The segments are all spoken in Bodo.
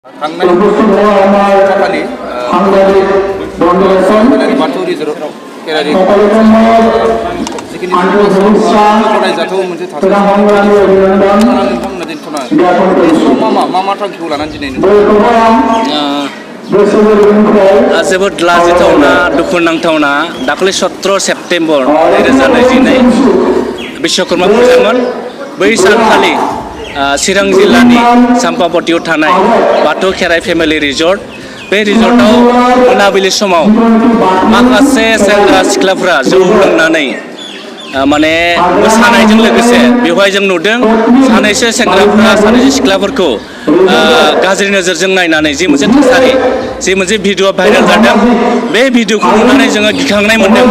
थांनाय खालि बाथौ रिजर्टआव केरारि जिखिनि गनायजाथाव मोनसे थासारि दिन्थ'ना मा थांखिखौ लानानै दिनै जोबोद लाजिथावना दुखुनांथावना दाखालि 17 सेप्तेम्बर 2022 बिश्वकर्मा फुजामोन बै सानखालि चिरां जिल्लानि साम्पावतियाव थानाय बाथौ खेराइ फेमिलि रिजर्ट बे रिजर्टआव मोनाबिलि समाव माखासे सेंग्रा सिख्लाफ्रा जौ लोंनानै माने मोसानायजों लोगोसे बेवहाय जों नुदों सानैसो सेंग्राफ्रा सानैसो सिख्लाफोरखौ गाज्रि नोजोरजों नायनानै जि मोनसे थासारि जि मोनसे भिडिअ भाइरेल जादों बे भिडिअखौ नुनानै जोङो गिखांनाय मोन्दों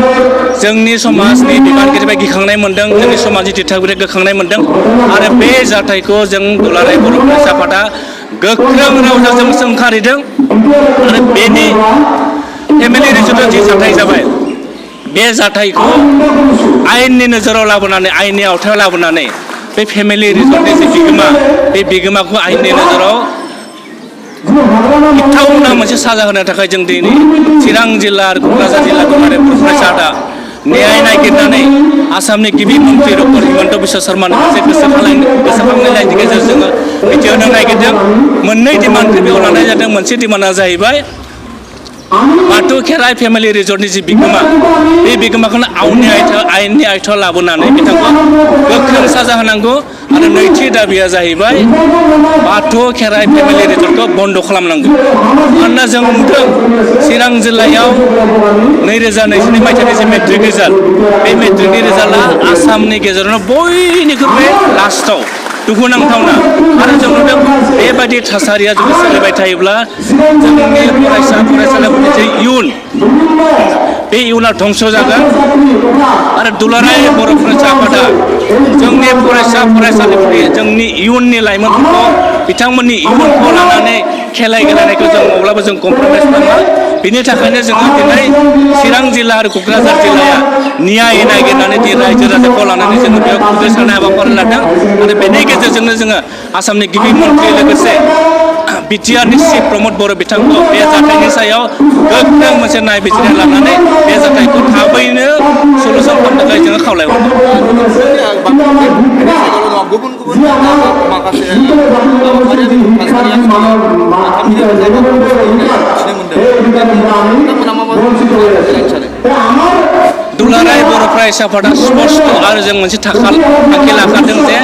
जोंनि समाजनि बिबानगिरिफ्रा गिखांनाय मोन्दों जोंनि समाजनि दिथागिरिफ्रा गिखांनाय मोन्दों आरो बे जाथायखौ जों दुलाराय बर' फरायसा आफादा गोख्रों रावजों सोंखारिदों आरो बेनि फेमिलि रिजर्टआव जि जाथाय जाबाय बे जाथायखौ आयेननि नोजोराव लाबोनानै आयेननि आवथायाव लाबोनानै बे फेमिलि रिजर्टनि जि बिगोमा बे बिगोमाखौ आयेननि नोजोराव गिथावना मोनसे साजा होनो थाखाय जों दिनै चिरां जिल्ला आरो क'क्राझार जिल्ला दुलाराय बर' फरायसा आफादा न्याय नागिरनानै आसामनि गिबि मन्त्रि डक्टर हिमन्त बिश्व शर्मानो मोनसे गोसोखांनाय लाइननि गेजेरजों जोङो मिथिहोनो नागिरदों मोननै डिमान्डखौ बेयाव लानाय जादों मोनसे डिमान्डआ जाहैबाय बाथौ खेराइ फेमिलि रिजर्टनि जि बिगोमा बे बिगोमाखौनो आयेननि आयथायाव लाबोनानै बिथांखौ गोख्रों साजा होनांगौ आरो नैथि दाबिया जाहैबाय बाथौ खेराइ फेमिलि रिजर्टखौ बन्द' खालामनांगौ मानोना जों नुदों चिरां जिल्लायाव 2022 मायथाइनि जि मेट्रिक रिजाल्ट बे मेट्रिकनि रिजाल्टआ आसामनि गेजेरावनो बयनिख्रुइबो लास्टआव दुखुनांथावना आरो जों नुदों बेबायदि थासारिया जुदि सोलिबाय थायोब्ला जोंनि फरायसालिफोरनि जे इयुन बे इयुना धंस जागोन आरो दुलाराय बर' फरायसा आफादा जोंनि फरायसालिफोरनि जोंनि इयुननि लाइमोनफोरखौ बिथांमोननि इयुनखौ लानानै खेला गेलेनायखौ जों माब्लाबा जों कमप्रमाइस खालामा बिनि थाखायनो जोङो दिनै चिरां जिल्ला आरो क'क्राझार जिल्लाया न्याय नागिरनानै दिनै रायजो राजाखौ लानानै जोङो बेयाव खुंसारनाय हाबाफारि लादों आरो बेनि गेजेरजोंनो जोङो आसामनि गिबि मन्त्रि लोगोसे बिटिआरनि चिफ प्रमद बर' बिथांखौ बे जाथायनि सायाव गोख्रों मोनसे नायबिजिरनाय लानानै बे जाथायखौ थाबैनो सलुसन खालामनो थाखाय जोङो खावलायहरदों गुबुन माखासे दुलाराय बर' फरायसा आफादा स्पष्ट आरो जों मोनसे थांखि लाखादों जे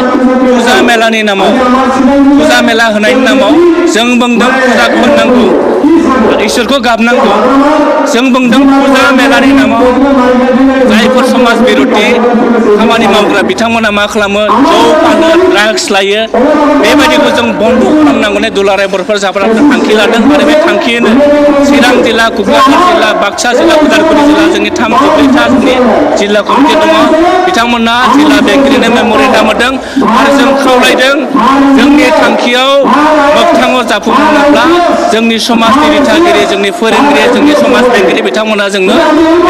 फुजा मेलानि नामाव फुजा मेला होनायनि नामाव जों बुंदों फुजाखौ होनांगौ इसोरखौ गाबनांगौ जों बुंदों फुजा मेलानि नामाव जायफोर समाज बिरुति खामानि मावग्रा बिथांमोना मा खालामो जौ फानो ड्राग्स लायो बेबायदिखौ जों बन्द' खालामनांगौनि दुलाराय बर' फरायसा आफादा थांखि लादों आरो बे थांखियैनो चिरां जिल्ला क'क्राझार जिल्ला बाक्सा जिल्ला उदालगुरि जिल्ला जोंनि 34था जोंनि जिल्ला कमिटि दङ बिथांमोना जिल्ला बेंगिरिनो मेम'रेन्डाम होदों आरो जों खावलायदों जोंनि थांखियाव मोगथाङाव जाफुंहोनोब्ला जोंनि समाजनि दिथागिरि जोंनि फोरोंगिरि जोंनि समाज बेंगिरि बिथांमोना जोंनो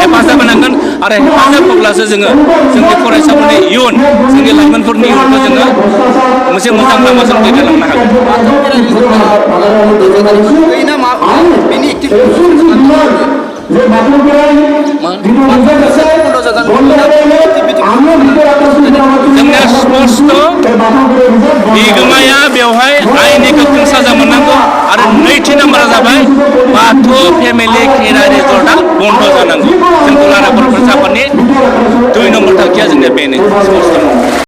हेफाजाब होनांगोन आरो हेफाजाब होब्लासो जोङो जोंनि फरायसाफोरनि इयुन जोंनि लाइमोनफोरनि इयुनखौ जोङो मोनसे मोजां लामाजों दैदेनलांनो हागोन जोंनिया स्पष्ट बिगोमाया बेवहाय आयेननि गोख्रों साजा मोननांगौ आरो नैथि नाम्बारा जाबाय बाथौ फेमिलि खेराइ रिजर्टआ बन्द' जानांगौ जों दुलाराय बर' फरायसा आफादनि 2 नम्बर थांखिया जोंनिया बेनो